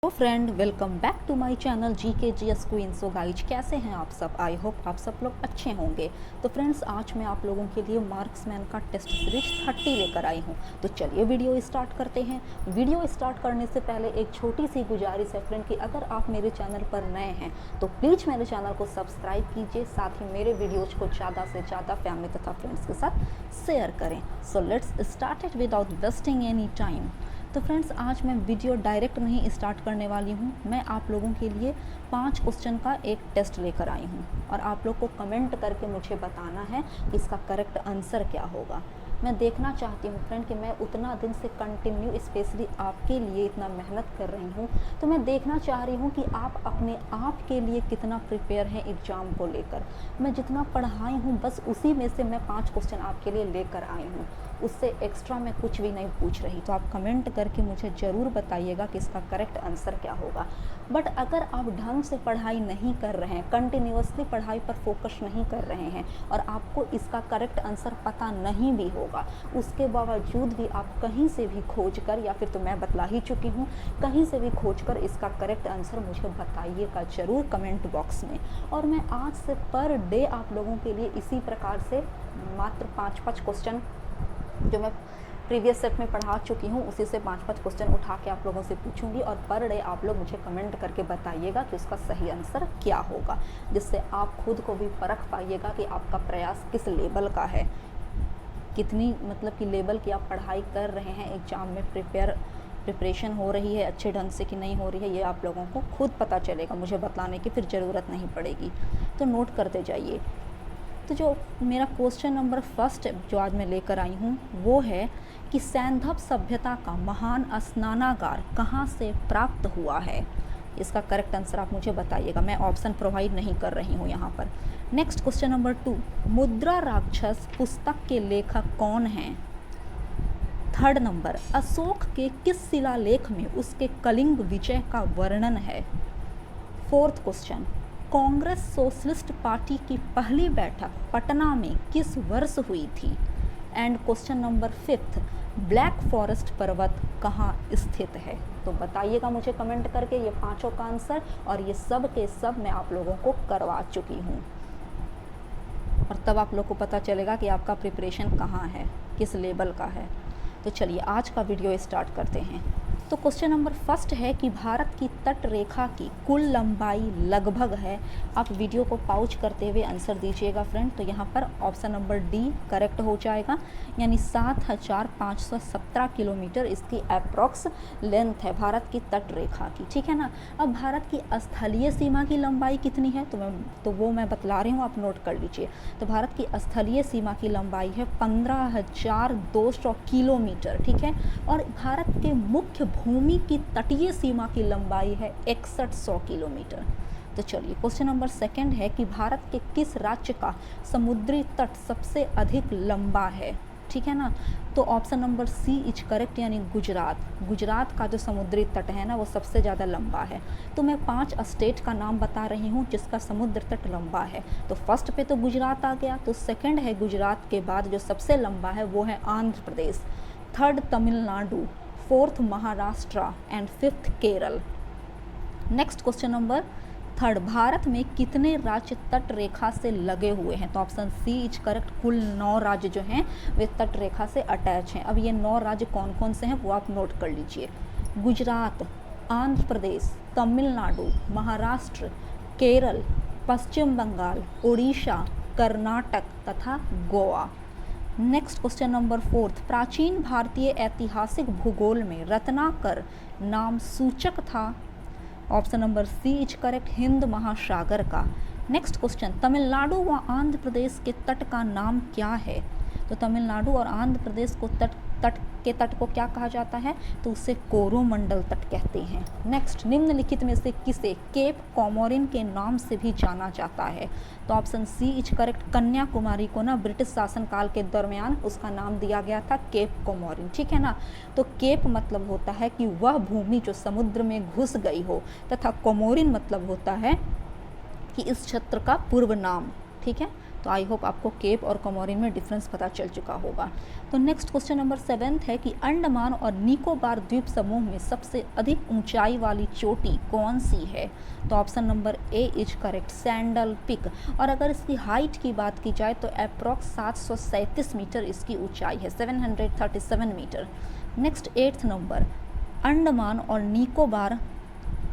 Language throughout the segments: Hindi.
तो friend, welcome back to my channel GKGS queen. So guys, कैसे हैं आप सब? आई होप आप सब लोग अच्छे होंगे। तो फ्रेंड्स, आज मैं आप लोगों के लिए मार्क्समैन का टेस्ट सीरीज 30 लेकर आई हूं। तो चलिए वीडियो स्टार्ट करते हैं। वीडियो स्टार्ट करने से पहले एक छोटी सी गुजारिश है फ्रेंड कि अगर आप मेरे चैनल पर नए हैं तो प्लीज़ मेरे चैनल को सब्सक्राइब कीजिए, साथ ही मेरे वीडियोज़ को ज़्यादा से ज़्यादा फैमिली तथा फ्रेंड्स के साथ शेयर करें। So let's start it without wasting any time. तो फ्रेंड्स, आज मैं वीडियो डायरेक्ट नहीं स्टार्ट करने वाली हूँ। मैं आप लोगों के लिए 5 क्वेश्चन का एक टेस्ट लेकर आई हूँ और आप लोग को कमेंट करके मुझे बताना है कि इसका करेक्ट आंसर क्या होगा। मैं देखना चाहती हूँ फ्रेंड कि मैं उतना दिन से कंटिन्यू स्पेशली आपके लिए इतना मेहनत कर रही हूँ, तो मैं देखना चाह रही हूँ कि आप अपने आप के लिए कितना प्रिपेयर हैं एग्ज़ाम को लेकर। मैं जितना पढ़ाई हूँ बस उसी में से मैं 5 क्वेश्चन आपके लिए लेकर आई हूँ, उससे एक्स्ट्रा मैं कुछ भी नहीं पूछ रही। तो आप कमेंट करके मुझे ज़रूर बताइएगा कि इसका करेक्ट आंसर क्या होगा। बट अगर आप ढंग से पढ़ाई नहीं कर रहे हैं, कंटिन्यूअसली पढ़ाई पर फोकस नहीं कर रहे हैं और आपको इसका करेक्ट आंसर पता नहीं भी होगा, उसके बावजूद भी आप कहीं से भी खोज कर, या फिर तो मैं बतला ही चुकी हूँ, कहीं से भी खोज कर इसका करेक्ट आंसर मुझे बताइएगा ज़रूर कमेंट बॉक्स में। और मैं आज से पर डे आप लोगों के लिए इसी प्रकार से मात्र 5-5 क्वेश्चन जो मैं प्रीवियस सेट में पढ़ा चुकी हूँ उसी से 5-5 क्वेश्चन उठा के आप लोगों से पूछूंगी और पर डे आप लोग मुझे कमेंट करके बताइएगा कि उसका सही आंसर क्या होगा, जिससे आप खुद को भी परख पाइएगा कि आपका प्रयास किस लेवल का है, कितनी मतलब कि लेवल की आप पढ़ाई कर रहे हैं, एग्ज़ाम में प्रिपरेशन हो रही है अच्छे ढंग से कि नहीं हो रही है, ये आप लोगों को खुद पता चलेगा। मुझे बताने की फिर ज़रूरत नहीं पड़ेगी, तो नोट करते जाइए। तो जो मेरा क्वेश्चन नंबर फर्स्ट जो आज मैं लेकर आई हूँ वो है कि सैंधव सभ्यता का महान स्नानागार कहाँ से प्राप्त हुआ है। इसका करेक्ट आंसर आप मुझे बताइएगा। मैं ऑप्शन प्रोवाइड नहीं कर रही हूँ यहाँ पर। नेक्स्ट क्वेश्चन नंबर 2, मुद्रा राक्षस पुस्तक के लेखक कौन हैं? थर्ड नंबर, अशोक के किस शिलालेख में उसके कलिंग विजय का वर्णन है? Fourth question, Congress socialist party की पहली बैठक पटना में किस वर्ष हुई थी? And question number 5, black forest पर्वत कहाँ स्थित है? तो बताइएगा मुझे कमेंट करके ये 5 का आंसर, और ये सब के सब मैं आप लोगों को करवा चुकी हूँ और तब आप लोग को पता चलेगा कि आपका प्रिपरेशन कहाँ है, किस लेवल का है। तो चलिए आज का वीडियो स्टार्ट करते हैं। तो क्वेश्चन नंबर फर्स्ट है कि भारत की तट रेखा की कुल लंबाई लगभग है। आप वीडियो को पॉज करते हुए आंसर दीजिएगा फ्रेंड। तो यहाँ पर ऑप्शन नंबर डी करेक्ट हो जाएगा, यानी 7517 किलोमीटर इसकी अप्रॉक्स लेंथ है भारत की तट रेखा की, ठीक है ना। अब भारत की स्थलीय सीमा की लंबाई कितनी है तो वो मैं बतला रही हूँ, आप नोट कर लीजिए। तो भारत की स्थलीय सीमा की लंबाई है 15,200 किलोमीटर, ठीक है। और भारत के मुख्य भूमि की तटीय सीमा की लंबाई है 6100 किलोमीटर। तो चलिए क्वेश्चन नंबर सेकंड है कि भारत के किस राज्य का समुद्री तट सबसे अधिक लंबा है, ठीक है ना। तो option number C is correct, यानी गुजरात का जो समुद्री तट है ना वो सबसे ज़्यादा लंबा है। तो मैं 5 स्टेट का नाम बता रही हूँ जिसका समुद्र तट लंबा है। तो फर्स्ट पे तो गुजरात आ गया, तो सेकंड है गुजरात के बाद जो सबसे लंबा है वो है Andhra Pradesh, third Tamil Nadu, fourth Maharashtra and fifth Kerala. Next question number third, Bharat में कितने राज्य तट रेखा से लगे हुए हैं? तो ऑप्शन सी इज करेक्ट, कुल 9 राज्य जो हैं वे तट रेखा से अटैच हैं। अब ये 9 राज्य कौन कौन से हैं वो आप नोट कर लीजिए। गुजरात, आंध्र प्रदेश, तमिलनाडु, महाराष्ट्र, केरल, पश्चिम बंगाल, उड़ीसा, कर्नाटक तथा गोवा। नेक्स्ट क्वेश्चन नंबर 4, प्राचीन भारतीय ऐतिहासिक भूगोल में रत्नाकर नाम सूचक था। Option number C is correct, Hind महासागर का। नेक्स्ट क्वेश्चन, तमिलनाडु व आंध्र प्रदेश के तट का नाम क्या है? तो तमिलनाडु और आंध्र प्रदेश को तट को क्या कहा जाता है? तो उसे कोरोमंडल तट कहते हैं। नेक्स्ट, निम्नलिखित में से किसे केप कोमोरिन के नाम से भी जाना जाता है? तो option C is correct, Kanyakumari को ना ब्रिटिश शासनकाल के दरमियान उसका नाम दिया गया था केप कोमोरिन, ठीक है ना। तो केप मतलब होता है कि वह भूमि जो समुद्र में घुस गई हो, तथा कोमोरिन मतलब होता है कि इस क्षेत्र का पूर्व नाम, ठीक है। तो आई होप आपको केप और कोमोरिन में डिफरेंस पता चल चुका होगा। तो नेक्स्ट क्वेश्चन नंबर 7 है कि अंडमान और निकोबार द्वीप समूह में सबसे अधिक ऊंचाई वाली चोटी कौन सी है? तो option number A is correct, Saddle Peak. और अगर इसकी हाइट की बात की जाए तो अप्रॉक्स 737 मीटर इसकी ऊंचाई है, 737 metre. Next 8th number, Andaman और Nicobar,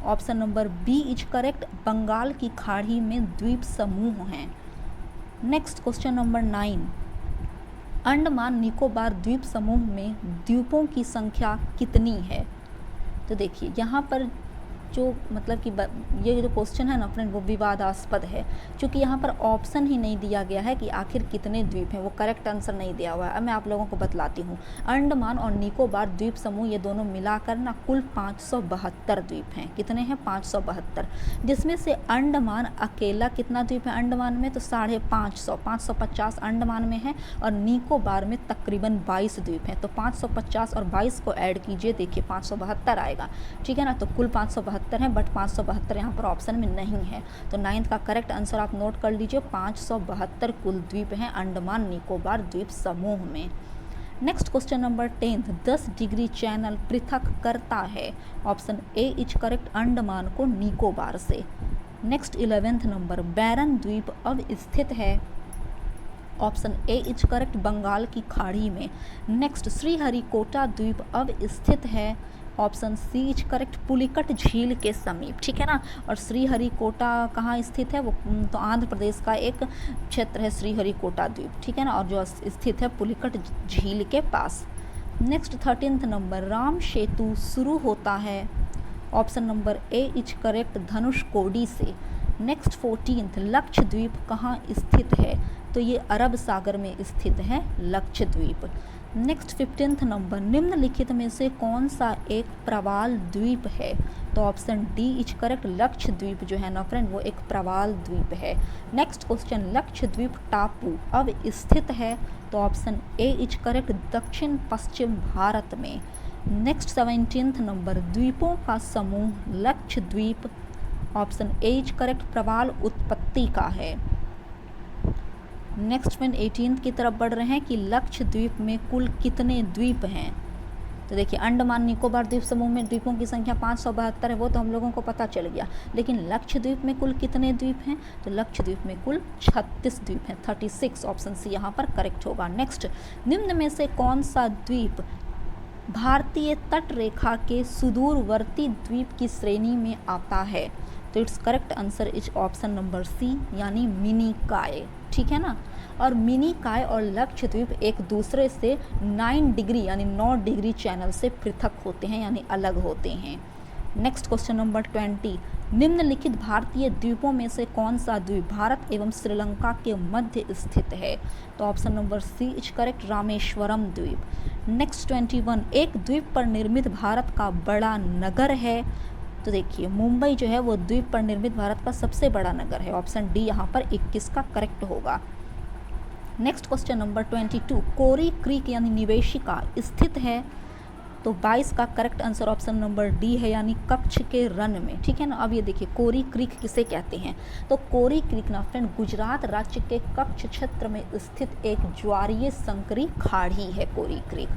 option number B is correct, Bengal की खाड़ी में द्वीप समूह हैं। Next question number 9, Andaman Nicobar द्वीप समूह में द्वीपों की संख्या कितनी है? तो देखिए यहाँ पर जो मतलब कि ये जो क्वेश्चन है ना फ्रेंड वो विवादास्पद है, क्योंकि यहाँ पर ऑप्शन ही नहीं दिया गया है कि आखिर कितने द्वीप हैं, वो करेक्ट आंसर नहीं दिया हुआ है। अब मैं आप लोगों को बतलाती हूँ। अंडमान और निकोबार द्वीप समूह ये दोनों मिलाकर ना कुल 572 द्वीप हैं। कितने हैं? 572, जिसमें से अंडमान अकेला कितना द्वीप है अंडमान में? तो 550, 550 अंडमान में है और निकोबार में तकरीबन 22 द्वीप हैं। तो 550 और 22 को ऐड कीजिए, देखिए 572 आएगा, ठीक है ना। तो कुल 572 है, बट 572 यहाँ पर ऑप्शन में नहीं है। तो 9th का करेक्ट आंसर आप नोट कर लीजिए, 572 कुल द्वीप हैं अंडमान निकोबार द्वीप समूह में। Next question number 10, 10 degree channel पृथक करता है? Option A is correct, Andaman को निकोबार से। नेक्स्ट 11th नंबर, बैरन द्वीप अब स्थित है? Option A is correct, Bengal की खाड़ी में। नेक्स्ट, श्रीहरिकोटा द्वीप अब स्थित है? Option C is correct, Pulicat झील के समीप, ठीक है ना। और श्रीहरिकोटा कहाँ स्थित है? वो तो आंध्र प्रदेश का एक क्षेत्र है श्रीहरिकोटा द्वीप, ठीक है ना, और जो स्थित है पुलिकट झील के पास। Next 13th number, Ram Setu शुरू होता है? Option number A is correct, Dhanushkodi से। नेक्स्ट 14th, लक्षद्वीप कहाँ स्थित है? तो ये अरब सागर में स्थित है लक्षद्वीप। नेक्स्ट 15th नंबर, निम्नलिखित में से कौन सा एक प्रवाल द्वीप है? तो option D is correct, Lakshadweep जो है ना फ्रेंड वो एक प्रवाल द्वीप है। नेक्स्ट क्वेश्चन, लक्षद्वीप टापू अब स्थित है? तो ऑप्शन ए इज करेक्ट, दक्षिण पश्चिम भारत में। नेक्स्ट 17th नंबर, द्वीपों का समूह Lakshadweep, option A is correct, प्रवाल उत्पत्ति का है। नेक्स्ट फ्रेंड 18th की तरफ बढ़ रहे हैं कि लक्षद्वीप में कुल कितने द्वीप हैं? तो देखिए अंडमान निकोबार द्वीप समूह में द्वीपों की संख्या 572 है, वो तो हम लोगों को पता चल गया, लेकिन लक्षद्वीप में कुल कितने द्वीप हैं? तो लक्षद्वीप में कुल 36 द्वीप हैं, 36, ऑप्शन सी यहाँ पर करेक्ट होगा। नेक्स्ट, निम्न में से कौन सा द्वीप भारतीय तट रेखा के सुदूरवर्ती द्वीप की श्रेणी में आता है? तो it's correct answer is option number C, यानी मिनिकॉय, ठीक है ना। और मिनिकॉय और लक्षद्वीप एक दूसरे से 9 डिग्री यानी 9 डिग्री चैनल से पृथक होते हैं, यानी अलग होते हैं। नेक्स्ट क्वेश्चन नंबर 20, निम्नलिखित भारतीय द्वीपों में से कौन सा द्वीप भारत एवं श्रीलंका के मध्य स्थित है? तो option number C is correct, Rameswaram द्वीप। नेक्स्ट 21, एक द्वीप पर निर्मित भारत का बड़ा नगर है? तो देखिए मुंबई जो है वो द्वीप पर निर्मित भारत का सबसे बड़ा नगर है, ऑप्शन डी यहाँ पर 21 का करेक्ट होगा। नेक्स्ट क्वेश्चन नंबर 22, कोरी क्रीक यानी निवेशिका स्थित है? तो 22 का correct answer option number D है, यानी कच्छ के रन में, ठीक है ना। अब ये देखिए कोरी क्रीक किसे कहते हैं? तो कोरी क्रीक ना फ्रेंड गुजरात राज्य के कच्छ क्षेत्र में स्थित एक ज्वारीय संकरी खाड़ी है Kori creek.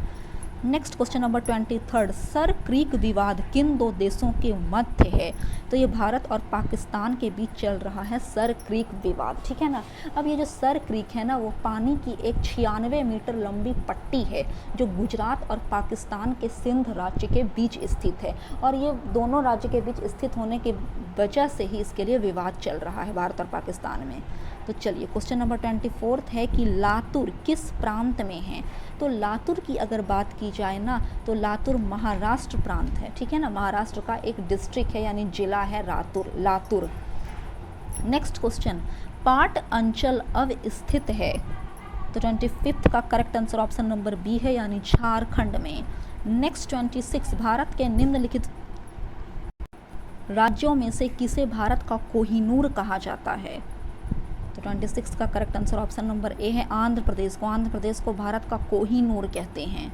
Next question number 23, Sir Creek विवाद किन दो देशों के मध्य है? तो ये भारत और पाकिस्तान के बीच चल रहा है सर क्रीक विवाद, ठीक है ना। अब ये जो सर क्रीक है ना वो पानी की एक 96 मीटर लंबी पट्टी है जो गुजरात और पाकिस्तान के सिंध राज्य के बीच स्थित है, और ये दोनों राज्य के बीच स्थित होने की वजह से ही इसके लिए विवाद चल रहा है भारत और पाकिस्तान में। तो चलिए क्वेश्चन नंबर 24 है कि लातूर किस प्रांत में है? तो लातूर की अगर बात की जाए ना तो लातूर महाराष्ट्र प्रांत है, ठीक है ना, महाराष्ट्र का एक डिस्ट्रिक्ट है यानी जिला है लातूर। नेक्स्ट क्वेश्चन, पाट अंचल अब स्थित है? तो 25 का correct answer option number B है, यानी झारखंड में। नेक्स्ट 26, भारत के निम्नलिखित राज्यों में से किसे भारत का कोहिनूर कहा जाता है? तो 26 का करेक्ट आंसर ऑप्शन नंबर ए है, आंध्र प्रदेश को। आंध्र प्रदेश को भारत का कोहिनूर कहते हैं।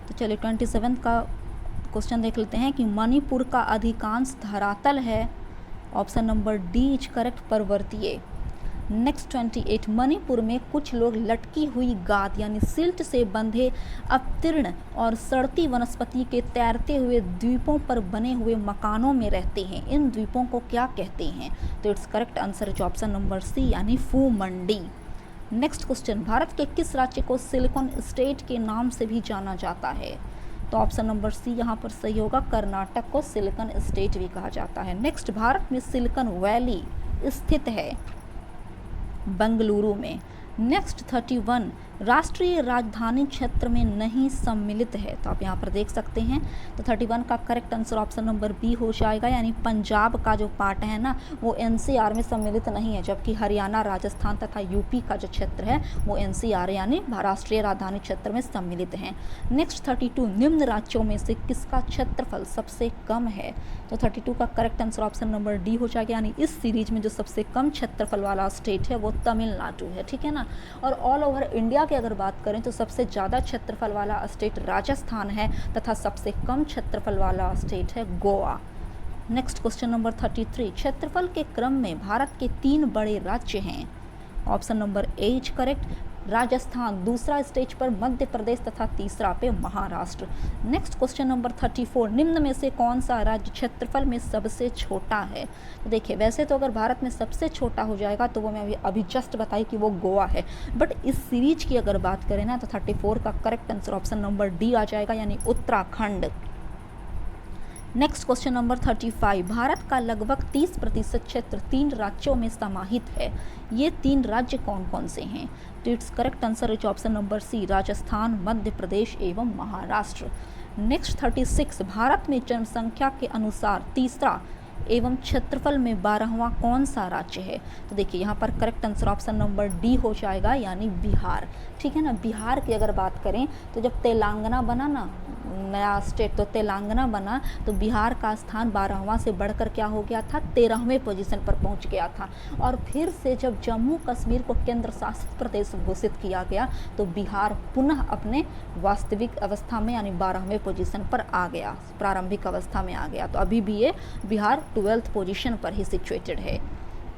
तो चलिए 27 का क्वेश्चन देख लेते हैं कि मणिपुर का अधिकांश धरातल है? Option number D is correct, पर्वतीय। नेक्स्ट 28, मणिपुर में कुछ लोग लटकी हुई गाद यानी सिल्ट से बंधे अवतीर्ण और सड़ती वनस्पति के तैरते हुए द्वीपों पर बने हुए मकानों में रहते हैं। इन द्वीपों को क्या कहते हैं? तो it's correct answer is option number C यानी फू मंडी। नेक्स्ट क्वेश्चन, भारत के किस राज्य को सिलिकॉन स्टेट के नाम से भी जाना जाता है? तो ऑप्शन नंबर सी यहाँ पर सही होगा, कर्नाटक को सिलिकॉन स्टेट भी कहा जाता है। नेक्स्ट, भारत में सिलिकॉन वैली स्थित है बेंगलुरु में। नेक्स्ट 31, राष्ट्रीय राजधानी क्षेत्र में नहीं सम्मिलित है। तो आप यहाँ पर देख सकते हैं, तो 31 का correct answer option number B हो जाएगा, यानी पंजाब का जो पार्ट है ना वो एनसीआर में सम्मिलित नहीं है, जबकि हरियाणा, राजस्थान तथा यूपी का जो क्षेत्र है वो एनसीआर यानी राष्ट्रीय राजधानी क्षेत्र में सम्मिलित हैं। नेक्स्ट 32, निम्न राज्यों में से किसका क्षेत्रफल सबसे कम है? तो 32 का correct answer option number D हो जाएगा, यानी इस सीरीज में जो सबसे कम क्षेत्रफल वाला स्टेट है वो तमिलनाडु है, ठीक है ना। और ऑल ओवर इंडिया की अगर बात करें तो सबसे ज़्यादा क्षेत्रफल वाला स्टेट राजस्थान है तथा सबसे कम क्षेत्रफल वाला स्टेट है गोवा। नेक्स्ट क्वेश्चन नंबर 33, क्षेत्रफल के क्रम में भारत के 3 बड़े राज्य हैं। Option number A is correct, Rajasthan, दूसरा स्टेज पर मध्य प्रदेश तथा तीसरा पे महाराष्ट्र। नेक्स्ट क्वेश्चन नंबर 34, निम्न में से कौन सा राज्य क्षेत्रफल में सबसे छोटा है? तो देखिए, वैसे तो अगर भारत में सबसे छोटा हो जाएगा तो वो मैं अभी जस्ट बताई कि वो गोवा है, बट इस सीरीज की अगर बात करें ना तो 34 का correct answer option number D आ जाएगा, यानी Uttarakhand. Next question number 35, Bharat का लगभग 30% क्षेत्र 3 राज्यों में समाहित है। ये 3 राज्य कौन कौन से हैं? तो it's correct answer is option number C, Rajasthan, Madhya Pradesh एवं महाराष्ट्र। नेक्स्ट 36, भारत में जनसंख्या के अनुसार तीसरा एवं क्षेत्रफल में 12वां कौन सा राज्य है? तो देखिए, यहाँ पर correct answer option number D हो जाएगा, यानी बिहार, ठीक है ना। बिहार की अगर बात करें तो जब तेलंगाना बना ना नया स्टेट, तो तेलंगाना बना तो बिहार का स्थान 12वां से बढ़कर क्या हो गया था, 13वें पोजीशन पर पहुंच गया था। और फिर से जब जम्मू कश्मीर को केंद्र शासित प्रदेश घोषित किया गया तो बिहार पुनः अपने वास्तविक अवस्था में यानी 12वें पोजीशन पर आ गया, प्रारंभिक अवस्था में आ गया। तो अभी भी ये बिहार 12th पोजीशन पर ही सिचुएटेड है।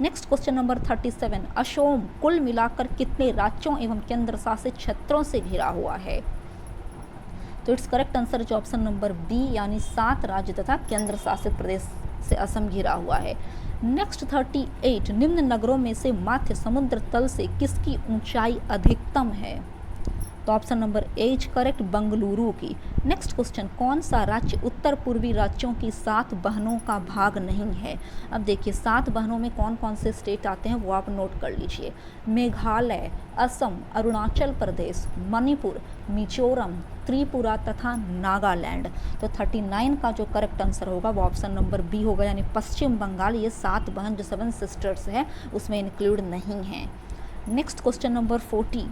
नेक्स्ट क्वेश्चन नंबर 37, असोम कुल मिलाकर कितने राज्यों एवं केंद्र शासित क्षेत्रों से घिरा हुआ है? तो it's correct answer is option number B, यानी 7 राज्य तथा केंद्र शासित प्रदेश से असम घिरा हुआ है। नेक्स्ट 38, निम्न नगरों में से माध्य समुद्र तल से किसकी ऊंचाई अधिकतम है? तो option number A is correct, Bengaluru की। नेक्स्ट क्वेश्चन, कौन सा राज्य उत्तर पूर्वी राज्यों की 7 बहनों का भाग नहीं है? अब देखिए, 7 बहनों में कौन कौन से स्टेट आते हैं वो आप नोट कर लीजिए। मेघालय, असम, अरुणाचल प्रदेश, मणिपुर, मिजोरम, त्रिपुरा तथा नागालैंड। तो 39 का जो करेक्ट आंसर होगा वो ऑप्शन नंबर बी होगा, यानी पश्चिम बंगाल। ये 7 बहन जो 7 सिस्टर्स है उसमें इंक्लूड नहीं है। नेक्स्ट क्वेश्चन नंबर 40,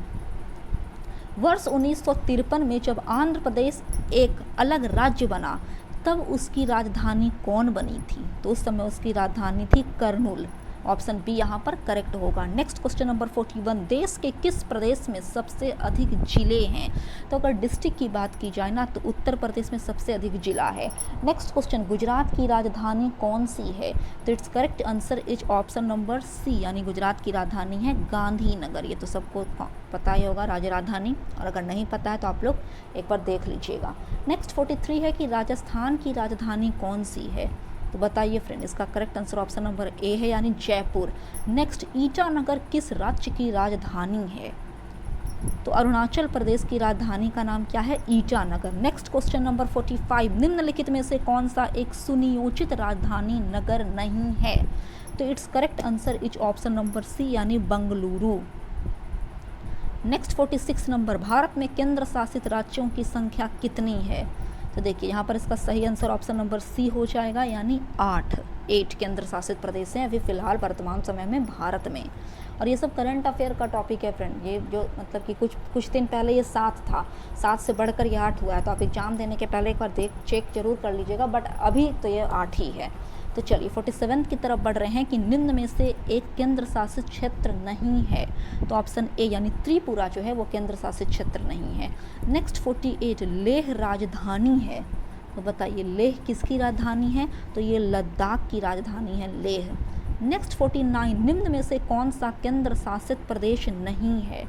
वर्ष 1953 में जब आंध्र प्रदेश एक अलग राज्य बना तब उसकी राजधानी कौन बनी थी? तो उस समय उसकी राजधानी थी कर्नूल। ऑप्शन बी यहाँ पर करेक्ट होगा। नेक्स्ट क्वेश्चन नंबर 41, देश के किस प्रदेश में सबसे अधिक जिले हैं? तो अगर डिस्ट्रिक्ट की बात की जाए ना तो उत्तर प्रदेश में सबसे अधिक जिला है। नेक्स्ट क्वेश्चन, गुजरात की राजधानी कौन सी है? तो it's correct answer is option number C, यानी गुजरात की राजधानी है गांधीनगर। ये तो सबको पता ही होगा राजधानी, और अगर नहीं पता है तो आप लोग एक बार देख लीजिएगा। नेक्स्ट 43 है कि राजस्थान की राजधानी कौन सी है? तो बताइए फ्रेंड, इसका करेक्ट आंसर ऑप्शन नंबर ए है, यानी जयपुर। नेक्स्ट, ईटानगर किस राज्य की राजधानी है? तो अरुणाचल प्रदेश की राजधानी का नाम क्या है? ईटानगर। नेक्स्ट क्वेश्चन नंबर 45, निम्नलिखित में से कौन सा एक सुनियोजित राजधानी नगर नहीं है? तो it's correct answer is option number C, यानी बेंगलुरु। नेक्स्ट 46 नंबर, भारत में केंद्र शासित राज्यों की संख्या कितनी है? तो देखिए, यहाँ पर इसका सही आंसर ऑप्शन नंबर सी हो जाएगा, यानी 8 केंद्र शासित प्रदेश हैं अभी फिलहाल वर्तमान समय में भारत में। और ये सब करंट अफेयर का टॉपिक है फ्रेंड। ये जो मतलब कि कुछ दिन पहले ये 7 था, 7 से बढ़कर ये 8 हुआ है। तो आप एग्जाम देने के पहले एक बार चेक जरूर कर लीजिएगा, बट अभी तो ये 8 ही है। तो चलिए 47 की तरफ बढ़ रहे हैं कि निम्न में से एक केंद्र शासित क्षेत्र नहीं है। तो ऑप्शन ए, यानी त्रिपुरा जो है वो केंद्र शासित क्षेत्र नहीं है। नेक्स्ट 48, लेह राजधानी है। तो बताइए लेह किसकी राजधानी है? तो ये लद्दाख की राजधानी है लेह। नेक्स्ट 49, निम्न में से कौन सा केंद्र शासित प्रदेश नहीं है?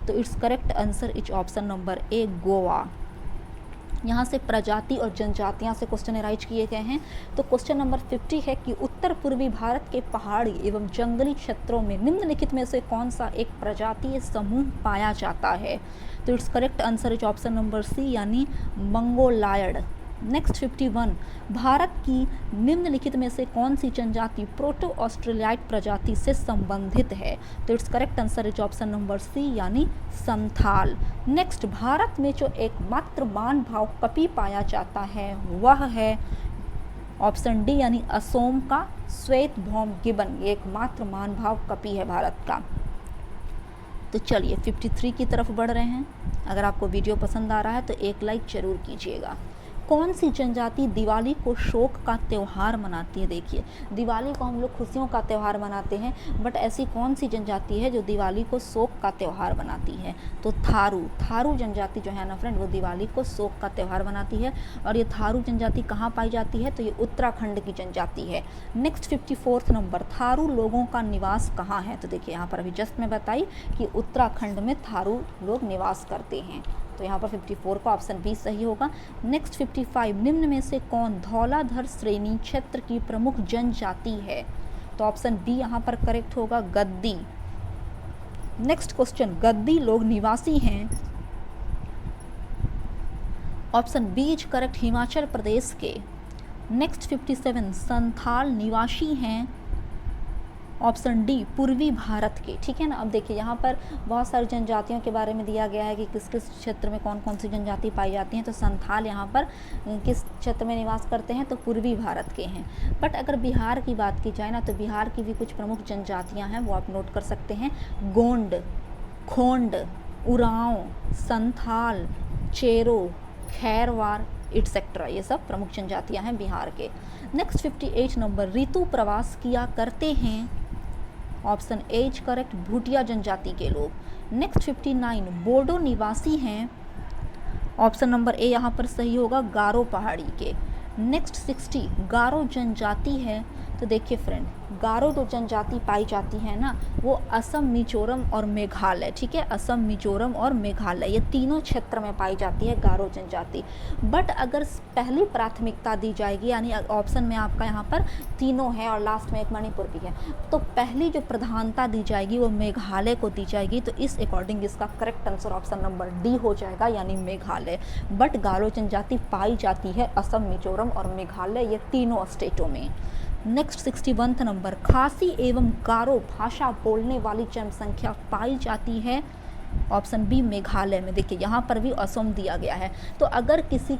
तो it's correct answer is option number ए, गोवा। यहाँ से प्रजाति और जनजातियाँ से क्वेश्चन एराइज किए गए हैं। तो क्वेश्चन नंबर 50 है कि उत्तर पूर्वी भारत के पहाड़ी एवं जंगली क्षेत्रों में निम्नलिखित में से कौन सा एक प्रजातीय समूह पाया जाता है? तो it's correct answer is option number C, यानी मंगोलायड। नेक्स्ट 51, भारत की निम्नलिखित में से कौन सी जनजाति प्रोटो ऑस्ट्रेलियाइट प्रजाति से संबंधित है? तो it's correct answer is option number C, यानी संथाल। नेक्स्ट, भारत में जो एकमात्र मान भाव कपि पाया जाता है वह है ऑप्शन डी, यानी असोम का श्वेत भौम गिबन। ये एकमात्र मान भाव कपि है भारत का। तो चलिए 53 की तरफ बढ़ रहे हैं। अगर आपको वीडियो पसंद आ रहा है तो एक लाइक जरूर कीजिएगा। कौन सी जनजाति दिवाली को शोक का त्यौहार मनाती है? देखिए, दिवाली को हम लोग खुशियों का त्यौहार मनाते हैं, बट ऐसी कौन सी जनजाति है जो दिवाली को शोक का त्यौहार मनाती है? तो थारू जनजाति जो है ना फ्रेंड, वो दिवाली को शोक का त्यौहार मनाती है। और ये थारू जनजाति कहाँ पाई जाती है? तो ये उत्तराखंड की जनजाति है। नेक्स्ट 54 नंबर, थारू लोगों का निवास कहाँ है? तो देखिए, यहाँ पर अभी जस्ट मैं बताई कि उत्तराखंड में थारू लोग निवास करते हैं। तो यहाँ पर 54 का ऑप्शन बी सही होगा। नेक्स्ट 55, निम्न में से कौन धौलाधर श्रेणी क्षेत्र की प्रमुख जनजाति है? तो ऑप्शन बी यहाँ पर करेक्ट होगा, गद्दी। नेक्स्ट क्वेश्चन, गद्दी लोग निवासी हैं, option B is correct, Himachal Pradesh के। नेक्स्ट 57, संथाल निवासी हैं, ऑप्शन डी, पूर्वी भारत के। ठीक है ना। अब देखिए, यहाँ पर बहुत सारी जनजातियों के बारे में दिया गया है कि किस किस क्षेत्र में कौन कौन सी जनजाति पाई जाती हैं। तो संथाल यहाँ पर किस क्षेत्र में निवास करते हैं? तो पूर्वी भारत के हैं। बट अगर बिहार की बात की जाए ना, तो बिहार की भी कुछ प्रमुख जनजातियाँ हैं, वो आप नोट कर सकते हैं। गोंड, खोंड, उरांव, संथाल, चेरो, खैरवार एटसेट्रा, ये सब प्रमुख जनजातियाँ हैं बिहार के। नेक्स्ट 58 नंबर, ऋतु प्रवास किया करते हैं, option A is correct, Bhutia जनजाति के लोग। नेक्स्ट 59, बोडो निवासी हैं, ऑप्शन नंबर ए यहाँ पर सही होगा, गारो पहाड़ी के। नेक्स्ट 60, गारो जनजाति है। तो देखिए फ्रेंड, गारो जो जनजाति पाई जाती है ना, वो असम, मिजोरम और मेघालय। ठीक है, असम, मिजोरम और मेघालय, ये तीनों क्षेत्र में पाई जाती है गारो जनजाति। बट अगर पहली प्राथमिकता दी जाएगी, यानी ऑप्शन में आपका यहाँ पर तीनों है और लास्ट में एक मणिपुर भी है, तो पहली जो प्रधानता दी जाएगी वो मेघालय को दी जाएगी। तो इस अकॉर्डिंग इसका correct answer option number D हो जाएगा, यानी मेघालय। बट गारो जनजाति पाई जाती है असम, मिजोरम और मेघालय, ये तीनों स्टेटों में। नेक्स्ट 61 नंबर, खासी एवं गारो भाषा बोलने वाली जनसंख्या पाई जाती है, ऑप्शन बी, मेघालय में। देखिए, यहाँ पर भी असम दिया गया है। तो अगर किसी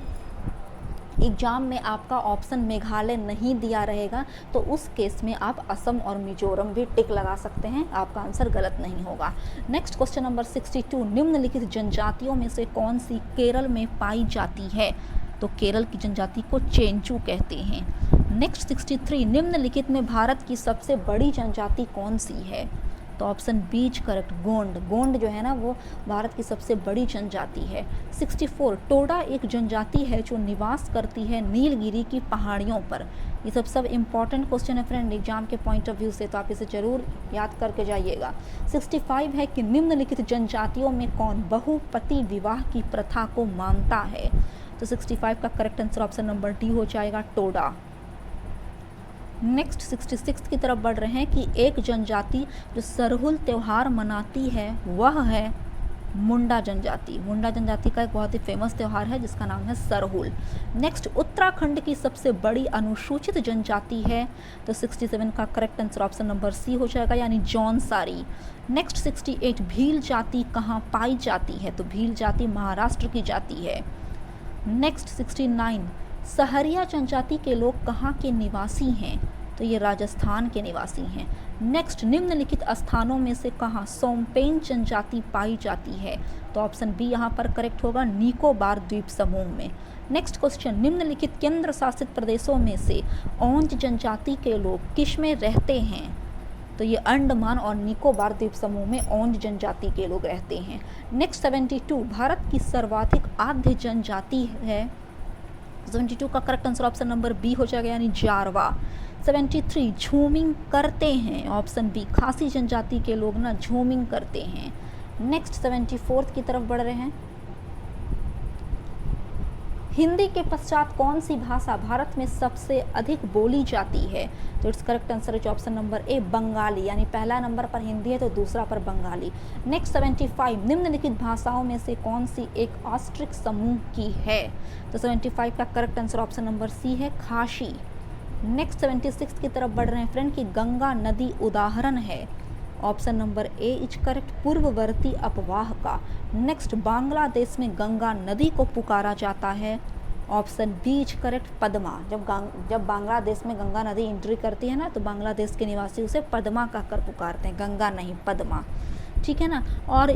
एग्जाम में आपका ऑप्शन मेघालय नहीं दिया रहेगा, तो उस केस में आप असम और मिजोरम भी टिक लगा सकते हैं, आपका आंसर गलत नहीं होगा। नेक्स्ट क्वेश्चन नंबर 62, निम्नलिखित जनजातियों में से कौन सी केरल में पाई जाती है? तो केरल की जनजाति को चेंचू कहते हैं। नेक्स्ट 63, निम्नलिखित में भारत की सबसे बड़ी जनजाति कौन सी है? तो option B is correct, Gond. Gond जो है ना, वो भारत की सबसे बड़ी जनजाति है। 64, टोडा एक जनजाति है जो निवास करती है नीलगिरी की पहाड़ियों पर। ये सब इंपॉर्टेंट क्वेश्चन है फ्रेंड एग्जाम के पॉइंट ऑफ व्यू से, तो आप इसे जरूर याद करके जाइएगा। 65 है कि निम्नलिखित जनजातियों में कौन बहुपति विवाह की प्रथा को मानता है? तो 65 का correct answer option number D हो जाएगा, टोडा। नेक्स्ट 66 की तरफ बढ़ रहे हैं कि एक जनजाति जो सरहुल त्यौहार मनाती है वह है मुंडा जनजाति। मुंडा जनजाति का एक बहुत ही फेमस त्यौहार है जिसका नाम है सरहुल। नेक्स्ट, उत्तराखंड की सबसे बड़ी अनुसूचित जनजाति है, तो 67 का correct answer option number C हो जाएगा, यानी जौनसारी। नेक्स्ट 68, भील जाति कहाँ पाई जाती है? तो भील जाति महाराष्ट्र की जाति है। नेक्स्ट 69, सहरिया जनजाति के लोग कहाँ के निवासी हैं? तो ये राजस्थान के निवासी हैं। नेक्स्ट, निम्नलिखित स्थानों में से कहाँ सोमपेन जनजाति पाई जाती है? तो ऑप्शन बी यहाँ पर करेक्ट होगा, निकोबार द्वीप समूह में। नेक्स्ट क्वेश्चन, निम्नलिखित केंद्र शासित प्रदेशों में से ओंज जनजाति के लोग किसमें रहते हैं? तो ये अंडमान और निकोबार द्वीप समूह में ओंज जनजाति के लोग रहते हैं। नेक्स्ट 72, भारत की सर्वाधिक आद्य जनजाति है, 72 का correct answer option number B हो जाएगा, यानी जारवा। 73 झूमिंग करते हैं, ऑप्शन बी, खासी जनजाति के लोग ना झूमिंग करते हैं। नेक्स्ट 74 की तरफ बढ़ रहे हैं। हिंदी के पश्चात कौन सी भाषा भारत में सबसे अधिक बोली जाती है? तो इट्स करेक्ट आंसर है ऑप्शन नंबर ए, बंगाली, यानी पहला नंबर पर हिंदी है तो दूसरा पर बंगाली। नेक्स्ट 75 निम्नलिखित भाषाओं में से कौन सी एक ऑस्ट्रिक समूह की है? तो 75 का correct answer option number C है, खासी। नेक्स्ट 76 की तरफ बढ़ रहे हैं फ्रेंड कि गंगा नदी उदाहरण है, option number A is correct, पूर्ववर्ती अपवाह का। नेक्स्ट बांग्लादेश में गंगा नदी को पुकारा जाता है, option B is correct, Padma. जब बांग्लादेश में गंगा नदी एंट्री करती है ना तो बांग्लादेश के निवासी उसे पद्मा कहकर पुकारते हैं, गंगा नहीं पद्मा, ठीक है ना। और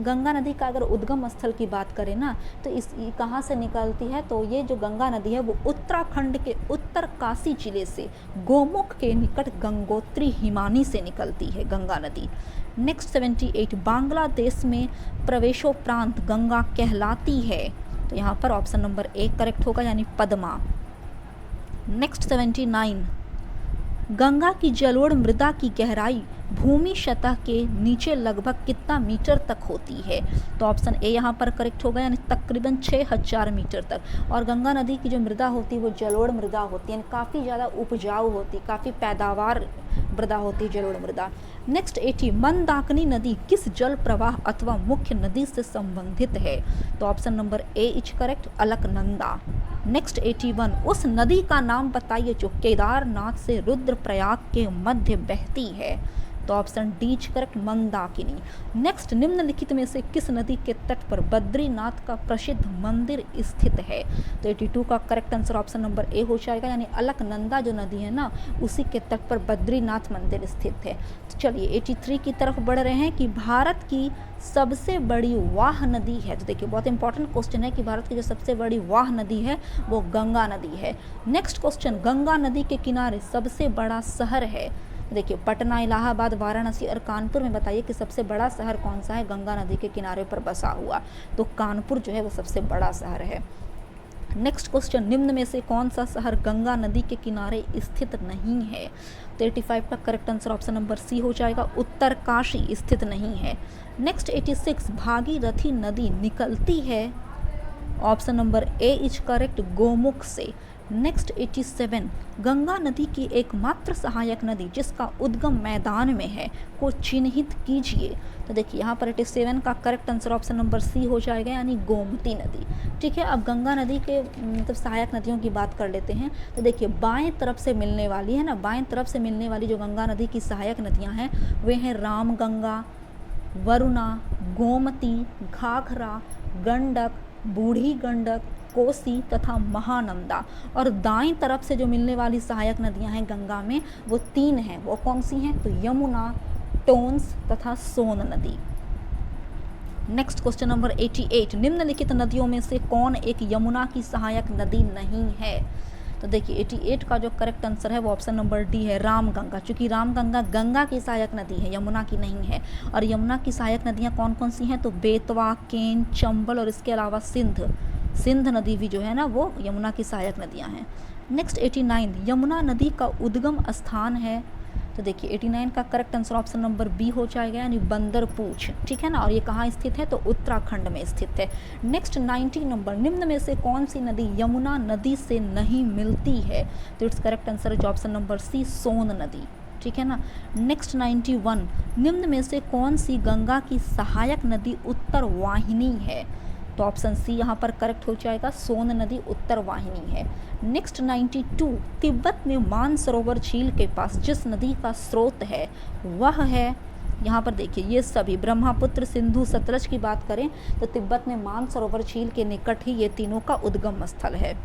गंगा नदी का अगर उद्गम स्थल की बात करें ना तो इस कहाँ से निकलती है? तो ये जो गंगा नदी है वो उत्तराखंड के उत्तरकाशी जिले से गोमुख के निकट गंगोत्री हिमानी से निकलती है गंगा नदी। नेक्स्ट 78 बांग्लादेश में प्रवेशोपरांत गंगा कहलाती है, तो यहाँ पर ऑप्शन नंबर ए करेक्ट होगा, यानी पद्मा। नेक्स्ट 79 गंगा की जलोढ़ मृदा की गहराई भूमि सतह के नीचे लगभग कितना मीटर तक होती है? तो ऑप्शन ए यहाँ पर करेक्ट होगा, यानी तकरीबन 6000 मीटर तक। और गंगा नदी की जो मृदा होती है वो जलोढ़ मृदा होती है, काफ़ी ज़्यादा उपजाऊ होती है, काफ़ी पैदावार मृदा होती है जलोढ़ मृदा। नेक्स्ट 80 मंदाकिनी नदी किस जल प्रवाह अथवा मुख्य नदी से संबंधित है? तो option number A is correct, Alaknanda. Next 81 उस नदी का नाम बताइए जो केदारनाथ से रुद्रप्रयाग के मध्य बहती है, तो option D is correct, Mandakini. Next निम्नलिखित में से किस नदी के तट पर बद्रीनाथ का प्रसिद्ध मंदिर स्थित है? तो 82 का करेक्ट आंसर ऑप्शन नंबर ए हो जाएगा, यानी अलकनंदा जो नदी है ना उसी के तट पर बद्रीनाथ मंदिर स्थित है। तो चलिए 83 की तरफ बढ़ रहे हैं कि भारत की सबसे बड़ी वाह नदी है। तो देखिए बहुत इंपॉर्टेंट क्वेश्चन है कि भारत की जो सबसे बड़ी वाह नदी है वो गंगा नदी है। नेक्स्ट क्वेश्चन गंगा नदी के किनारे सबसे बड़ा शहर है। देखिए पटना, इलाहाबाद, वाराणसी और कानपुर में बताइए कि सबसे बड़ा शहर कौन सा है गंगा नदी के किनारे पर बसा हुआ? तो कानपुर जो है वो सबसे बड़ा शहर है। नेक्स्ट क्वेश्चन निम्न में से कौन सा शहर गंगा नदी के किनारे स्थित नहीं है? तो 85 का correct answer option number C हो जाएगा, उत्तरकाशी स्थित नहीं है। नेक्स्ट 86 भागीरथी नदी निकलती है, option number A is correct, Gomukh से। नेक्स्ट 87 गंगा नदी की एकमात्र सहायक नदी जिसका उद्गम मैदान में है को चिन्हित कीजिए। तो देखिए यहाँ पर 87 का correct answer option number C हो जाएगा, यानी गोमती नदी। ठीक है, अब गंगा नदी के मतलब सहायक नदियों की बात कर लेते हैं। तो देखिए बाएं तरफ से मिलने वाली है ना, बाएं तरफ से मिलने वाली जो गंगा नदी की सहायक नदियाँ हैं वे हैं रामगंगा, वरुणा, गोमती, घाघरा, गंडक, बूढ़ी गंडक, कोसी तथा महानंदा। और दाईं तरफ से जो मिलने वाली सहायक नदियां हैं गंगा में वो 3 हैं। वो कौन सी हैं? तो यमुना, टोंस तथा सोन नदी। नेक्स्ट क्वेश्चन नंबर 88 निम्नलिखित नदियों में से कौन एक यमुना की सहायक नदी नहीं है? तो देखिए 88 का जो करेक्ट आंसर है वो ऑप्शन नंबर डी है, रामगंगा। चूँकि रामगंगा गंगा की सहायक नदी है, यमुना की नहीं है। और यमुना की सहायक नदियाँ कौन कौन सी हैं? तो बेतवा, केन, चंबल और इसके अलावा सिंध नदी भी जो है ना वो यमुना की सहायक नदियाँ हैं। नेक्स्ट 89 यमुना नदी का उद्गम स्थान है। तो देखिए 89 का correct answer option number B हो जाएगा, यानी बंदरपूछ। ठीक है ना, और ये कहाँ स्थित है? तो उत्तराखंड में स्थित है। नेक्स्ट 90 नंबर निम्न में से कौन सी नदी यमुना नदी से नहीं मिलती है? तो इट्स करेक्ट आंसर है ऑप्शन नंबर सी, सोन नदी। ठीक है ना। नेक्स्ट 91 निम्न में से कौन सी गंगा की सहायक नदी उत्तर वाहिनी है? तो ऑप्शन सी यहाँ पर करेक्ट हो जाएगा, सोन नदी उत्तर वाहिनी है। नेक्स्ट 92 तिब्बत में मानसरोवर झील के पास जिस नदी का स्रोत है वह है, यहाँ पर देखिए ये सभी ब्रह्मपुत्र, सिंधु, सतलज की बात करें तो तिब्बत में मानसरोवर झील के निकट ही ये तीनों का उद्गम स्थल है।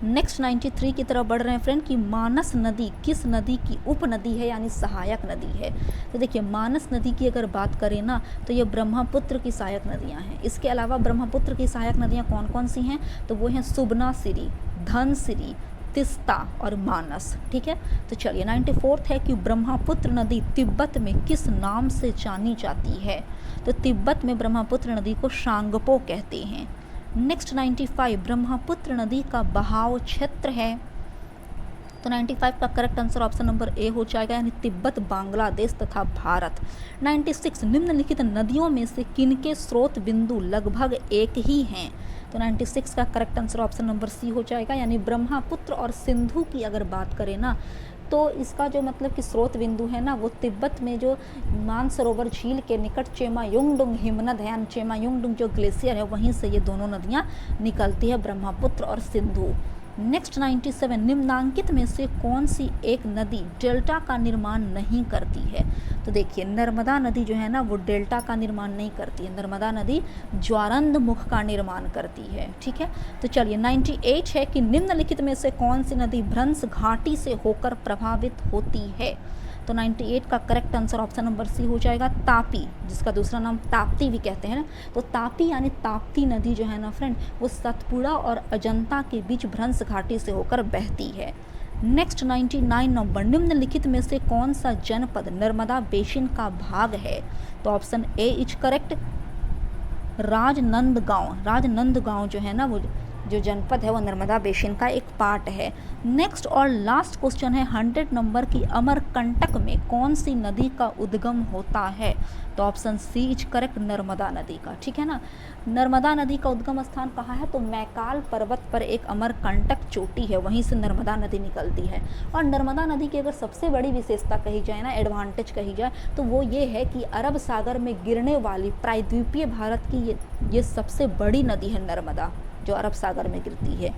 नेक्स्ट 93 की तरफ बढ़ रहे हैं फ्रेंड कि मानस नदी किस नदी की उपनदी है, यानी सहायक नदी है? तो देखिए मानस नदी की अगर बात करें ना तो ये ब्रह्मपुत्र की सहायक नदियां हैं। इसके अलावा ब्रह्मपुत्र की सहायक नदियां कौन कौन सी हैं? तो वो हैं सुबनासिरी, धनसिरी, तिस्ता और मानस। ठीक है, तो चलिए 94 है कि ब्रह्मपुत्र नदी तिब्बत में किस नाम से जानी जाती है? तो तिब्बत में ब्रह्मपुत्र नदी को शांगपो कहते हैं। नेक्स्ट 95 ब्रह्मपुत्र नदी का बहाव क्षेत्र है। तो 95 का करेक्ट आंसर ऑप्शन नंबर ए हो जाएगा, यानी तिब्बत, बांग्लादेश तथा भारत। 96 निम्नलिखित नदियों में से किनके स्रोत बिंदु लगभग एक ही हैं। तो 96 का correct answer option number C हो जाएगा, यानी ब्रह्मपुत्र और सिंधु की अगर बात करें ना, तो इसका जो मतलब कि स्रोत बिंदु है ना, वो तिब्बत में जो मानसरोवर झील के निकट चेमायुंगडुंग हिमनद है, यानी चेमायुंगडुंग जो ग्लेशियर है वहीं से ये दोनों नदियाँ निकलती है, ब्रह्मपुत्र और सिंधु। नेक्स्ट 97 निम्नांकित में से कौन सी एक नदी डेल्टा का निर्माण नहीं करती है। तो देखिए नर्मदा नदी जो है ना वो डेल्टा का निर्माण नहीं करती है, नर्मदा नदी ज्वारंद मुख का निर्माण करती है। ठीक है, तो चलिए 98 है कि निम्नलिखित में से कौन सी नदी भ्रंश घाटी से होकर प्रभावित होती है। तो 98 का correct answer option number C हो जाएगा, तापी, जिसका दूसरा नाम ताप्ती भी कहते हैं ना। तो तापी यानी ताप्ती नदी जो है ना फ्रेंड, वो सतपुड़ा और अजंता के बीच भ्रंश घाटी से होकर बहती है। नेक्स्ट 99 नंबर निम्नलिखित में से कौन सा जनपद नर्मदा बेसिन का भाग है। तो option A is correct, Rajnandgaon. Rajnandgaon जो है ना वो जो जनपद है वो नर्मदा बेसिन का एक पार्ट है। नेक्स्ट और लास्ट क्वेश्चन है 100 नंबर की, अमरकंटक में कौन सी नदी का उद्गम होता है। तो option C is correct, Narmada नदी का। ठीक है ना, नर्मदा नदी का उद्गम स्थान कहाँ है, तो मैकाल पर्वत पर एक अमरकंटक चोटी है, वहीं से नर्मदा नदी निकलती है। और नर्मदा नदी की अगर सबसे बड़ी विशेषता कही जाए ना, एडवांटेज कही जाए, तो वो ये है कि अरब सागर में गिरने वाली प्रायद्वीपीय भारत की ये सबसे बड़ी नदी है नर्मदा, जो अरब सागर में गिरती है।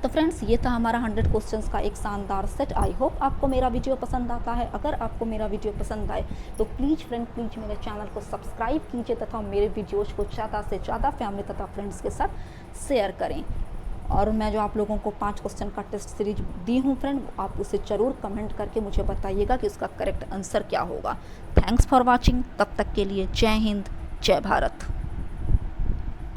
तो फ्रेंड्स ये था हमारा 100 क्वेश्चंस का एक शानदार सेट। आई होप आपको मेरा वीडियो पसंद आता है। अगर आपको मेरा वीडियो पसंद आए तो प्लीज़ मेरे चैनल को सब्सक्राइब कीजिए तथा मेरे वीडियोज़ को ज़्यादा से ज़्यादा फैमिली तथा फ्रेंड्स के साथ शेयर करें। और मैं जो आप लोगों को 5 क्वेश्चन का टेस्ट सीरीज दी हूँ फ्रेंड, आप उसे ज़रूर कमेंट करके मुझे बताइएगा कि उसका करेक्ट आंसर क्या होगा। थैंक्स फॉर वॉचिंग, तब तक के लिए जय हिंद, जय भारत।